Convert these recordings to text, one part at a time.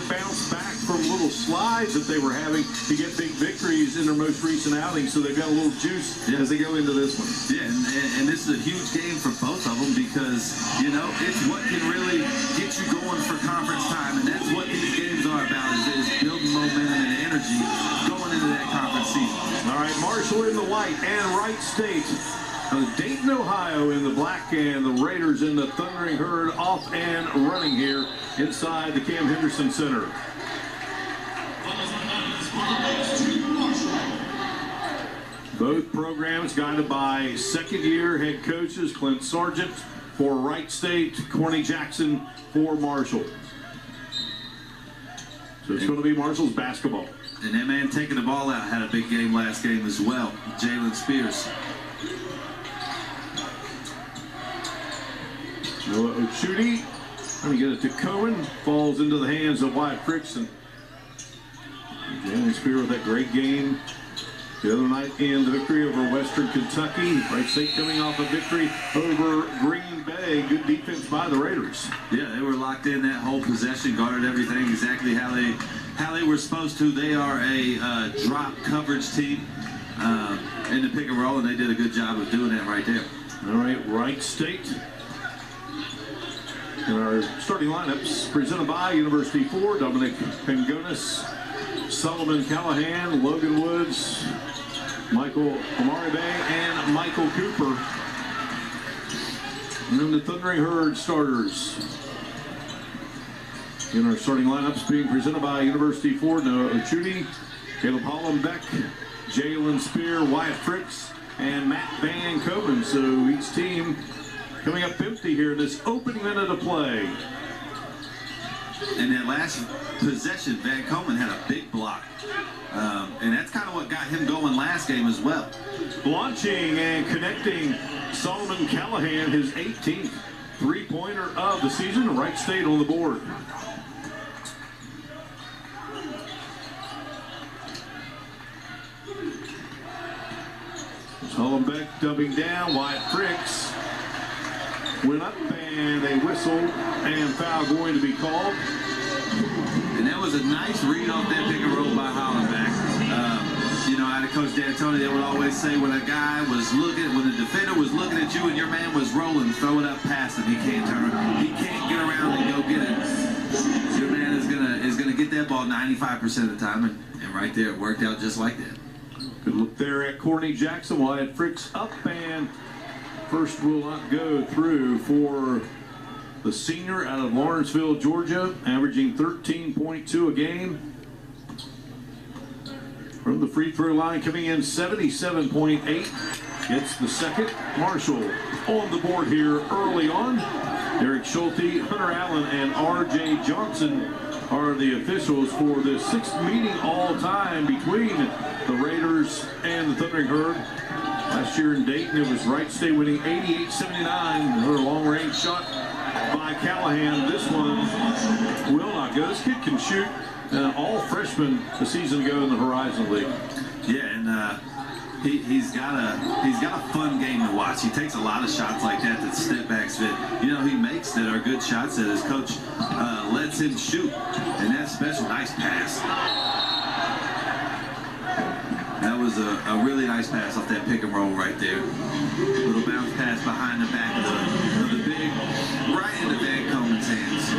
bounced back from little slides that they were having to get big victories in their most recent outing, so they've got a little juice as they go into this one. Yeah, and this is a huge game for both of them because, you know, it's what can really get you going for conference time, and that's what these games are about, is building momentum and energy going into that conference season. All right, Marshall in the white and Wright State. Dayton, Ohio in the black, and the Raiders in the Thundering Herd off and running here inside the Cam Henderson Center. Both programs guided by second-year head coaches Clint Sargent for Wright State, Corny Jackson for Marshall. So it's going to be Marshall's basketball. And that man taking the ball out had a big game last game as well, Jalen Spears. Noah Ochuti trying to get it to Cohen. Falls into the hands of Wyatt Frickson. Jalen Spears with that great game the other night in the victory over Western Kentucky. Wright State coming off a victory over Green Bay. Good defense by the Raiders. Yeah, they were locked in that whole possession, guarded everything exactly how they were supposed to. They are a drop coverage team in the pick and roll, and they did a good job of doing that right there. All right, Wright State. And our starting lineups presented by University 4, Dominic Pengonis, Solomon Callahan, Logan Woods, Michael Amaribe, and Michael Cooper. And then the Thundering Herd starters. In our starting lineups being presented by University 4, Noah Ochuti, Caleb Hollenbeck, Jalen Spear, Wyatt Fricks, and Matt Van Coben. So each team coming up empty here in this opening minute of play. In that last possession, Van Coben had a big block. And that's kind of what got him going last game as well. Launching and connecting Solomon Callahan, his 18th three-pointer of the season. Wright State on the board. Hollenbeck dumping down. Wyatt Fricks went up, and a whistle and foul going to be called. And that was a nice read off that pick and roll by Hollenbeck. You know, out of Coach D'Antoni, they would always say when a guy was looking, when the defender was looking at you and your man was rolling, throw it up past him. He can't turn, he can't get around and go get it. Your man is gonna get that ball 95% of the time, and right there it worked out just like that. Good look there at Corny Jackson. Wyatt Fricks up, and first will not go through for the senior out of Lawrenceville, Georgia, averaging 13.2 a game. From the free throw line, coming in 77.8. Gets the second. Marshall on the board here early on. Derek Schulte, Hunter Allen, and R.J. Johnson are the officials for the sixth meeting all time between the Raiders and the Thundering Herd. Last year in Dayton, it was Wright State winning 88-79. Another long-range shot by Callahan. This one will not go. This kid can shoot. All freshmen a season ago in the Horizon League. Yeah, and he's got a fun game to watch. He takes a lot of shots like that step backs that, you know, he makes that are good shots that his coach lets him shoot. And that's special. Nice pass. That was a really nice pass off that pick and roll right there. Little bounce pass behind the back of the big, right into Van Coleman's hands.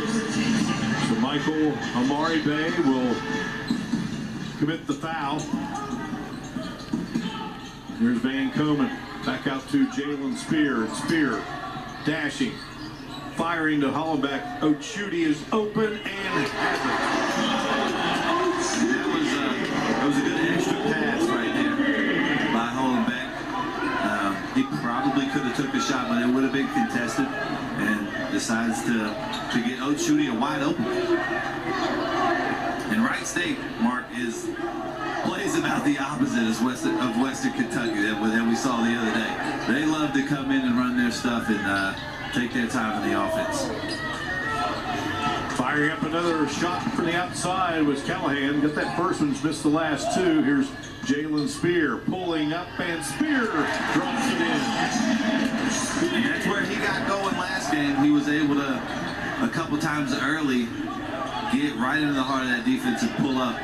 So Michael Amaribe will commit the foul. Here's Van Coleman. Back out to Jalen Spear. Spear dashing. Firing to Hollenbeck. Ochuti is open and has it. That was a good extra pass right there by Hollenbeck. He probably could have took the shot, but it would have been contested, and decides to get Ochuti a wide open. And Wright State, Mark, plays about the opposite of Western Kentucky that we saw the other day. They love to come in and run their stuff and take their time in the offense. Firing up another shot from the outside was Callahan. Got that first one, missed the last two. Here's Jalen Spear pulling up, and Spear drops it in. And that's where he got going last game. He was able to, a couple times early, get right into the heart of that defense and pull up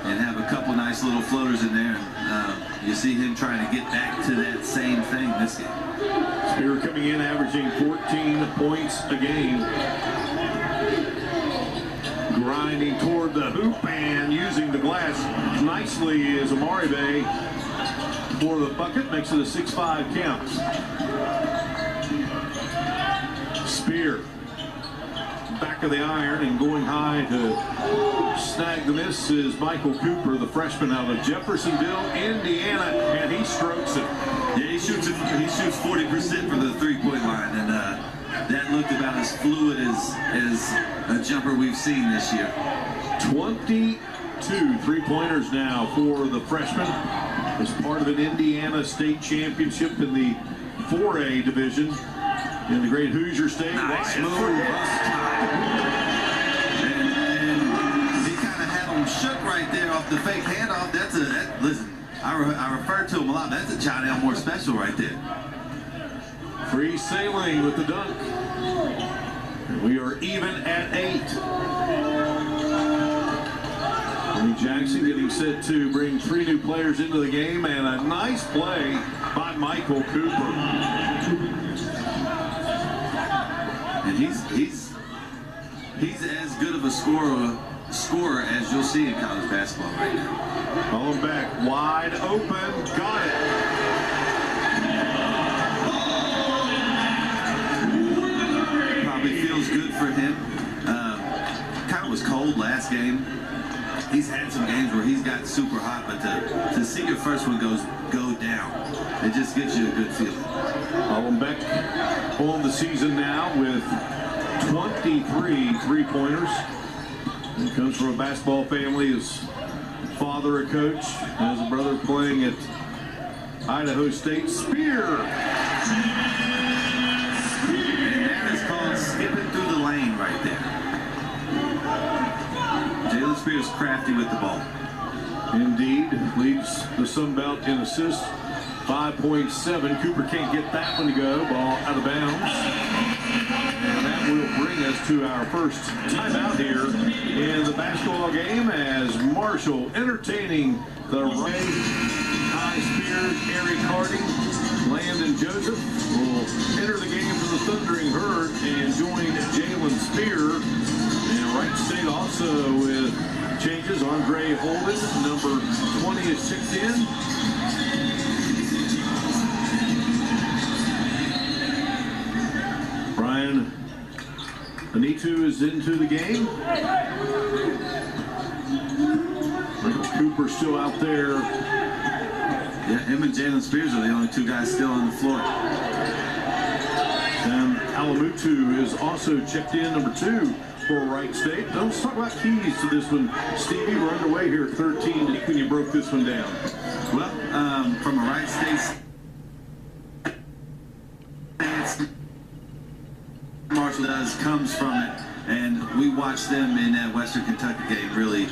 and have a couple nice little floaters in there. And you see him trying to get back to that same thing this game. Spear coming in, averaging 14 points a game. Grinding toward the hoop and using the glass nicely is Amari Bay for the bucket. Makes it a 6-5 count. Spear, back of the iron and going high to snag the miss is Michael Cooper, the freshman out of Jeffersonville, Indiana, and he strokes it. Yeah, he shoots 40% from the three-point line, and that looked about as fluid as a jumper we've seen this year. 22 three-pointers now for the freshman as part of an Indiana State championship in the 4A division in the great Hoosier State. Nice move. And he kind of had him shook right there off the fake handoff. Listen, I refer to him a lot. That's a John Elmore special right there. Free sailing with the dunk. And we are even at 8. Tony Jackson getting set to bring 3 new players into the game, and a nice play by Michael Cooper. And he's as good of a scorer as you'll see in college basketball right now. Falling back, wide open, got it. Feels good for him. Kind of was cold last game. He's had some games where he's got super hot, but to see your first one go down, it just gives you a good feeling. Hollenbeck on the season now with 23 three-pointers. He comes from a basketball family. His father a coach, has a brother playing at Idaho State. Spear. Skipping through the lane right there. Jalen Spears crafty with the ball. Indeed, leads the Sun Belt in assists. 5.7. Cooper can't get that one to go. Ball out of bounds. And that will bring us to our first timeout here in the basketball game as Marshall entertaining the Ray, Ty Spears, Eric Harding, Landon Joseph will enter the game for the Thundering Herd and join Jalen Spear. And Wright State also with changes. Andre Holden, number 20, is checked in. Brian Anitu is into the game. Michael Cooper still out there. Yeah, him and Jalen Spears are the only 2 guys still on the floor. And Alamutu is also checked in, number 2 for Wright State. Now let's talk about keys to this one. Stevie, we're underway here at 13 when you broke this one down. Well, from a Wright State stance, Marshall comes from it, and we watched them in that Western Kentucky game really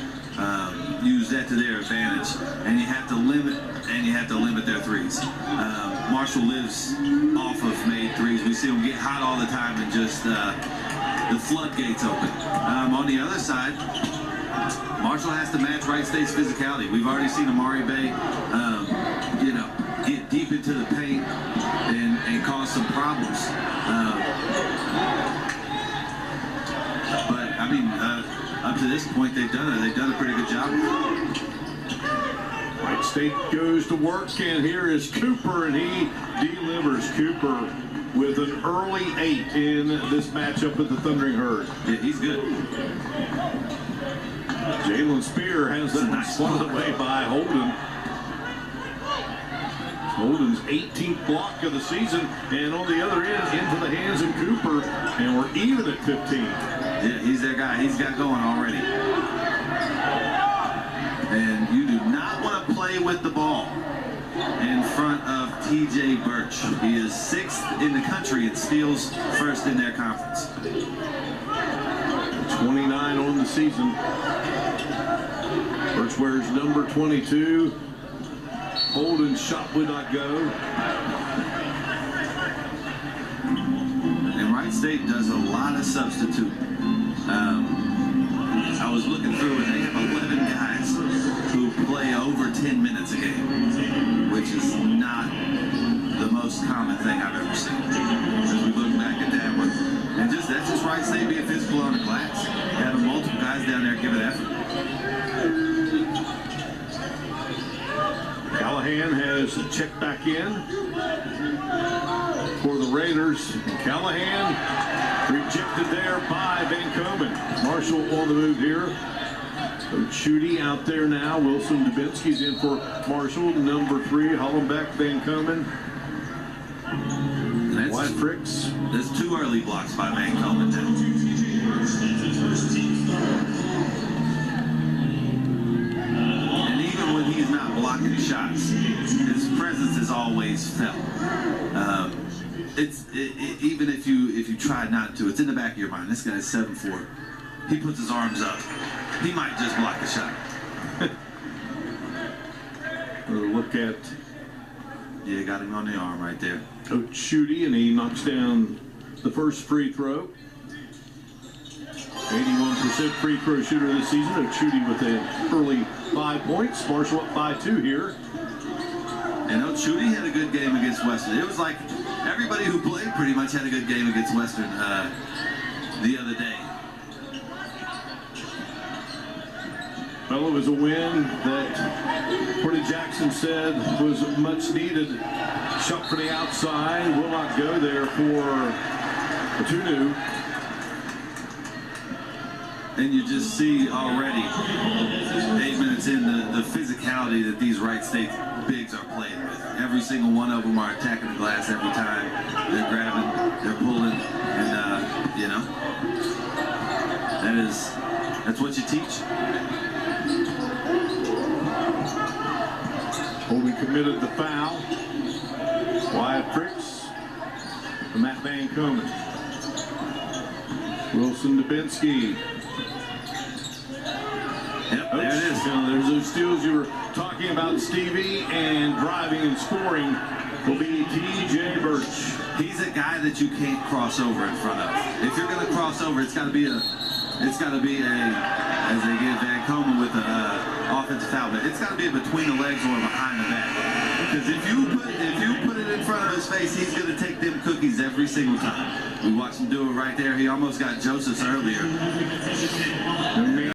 use that to their advantage, and you have to limit their threes. Marshall lives off of made threes. We see them get hot all the time and just the floodgates open. On the other side, Marshall has to match Wright State's physicality. We've already seen Amari Bay, get deep into the paint and cause some problems. But I mean, up to this point, they've done a pretty good job. Wright State goes to work, and here is Cooper, and he delivers. Cooper with an early 8 in this matchup with the Thundering Herd. Yeah, he's good. Jalen Spear has that nice swatted away by Holden. Holden's 18th block of the season, and on the other end, into the hands of Cooper, and we're even at 15. Yeah, he's their guy. He's got going already. And you do not want to play with the ball in front of T.J. Birch. He is 6th in the country in steals, 1st in their conference. 29 on the season. Birch wears number 22. Holden's shot would not go. And Wright State does a lot of substituting. I was looking through and they have 11 guys who play over 10 minutes a game, which is not the most common thing I've ever seen. As we look back at that one, and that's just Wright State being physical on the glass, having multiple guys down there giving effort. Callahan has checked back in for the Raiders. Callahan rejected there by Van Komen. Marshall on the move here. Chudy out there now. Wilson Dubinsky's in for Marshall. Number 3, Hollenbeck, Van Komen. Wyatt Fricks. There's 2 early blocks by Van Komen now. And even when he's not blocking shots, his presence is always felt. Even if you try not to, it's in the back of your mind. This guy's 7'4". He puts his arms up. He might just block a shot. Look at. Yeah, got him on the arm right there. Coach Chudy, and he knocks down the first free throw. 81% free throw shooter this season. Chudy with an early 5 points. Marshall up by 2 here. And Chudy had a good game against Western. It was like everybody who played pretty much had a good game against Western the other day. Well, it was a win that Porty Jackson said was much needed. Shot for the outside. Will not go there for Atunu. And you just see already, 8 minutes in, the physicality that these Wright State bigs are playing with. Every single one of them are attacking the glass every time. They're grabbing, they're pulling, and that's what you teach. Holding committed the foul. Wyatt Fricks. Matt Van Komen. Wilson Dubinsky. Yep, there it is. There's those steals you were talking about, Stevie, and driving and scoring will be T.J. Birch. He's a guy that you can't cross over in front of. If you're going to cross over, it's got to be a, as they give Van Komen with an offensive foul, but it's got to be between the legs or behind the back. Because if you put it in front of his face, he's going to take them cookies every single time. We watched him do it right there. He almost got Joseph's earlier.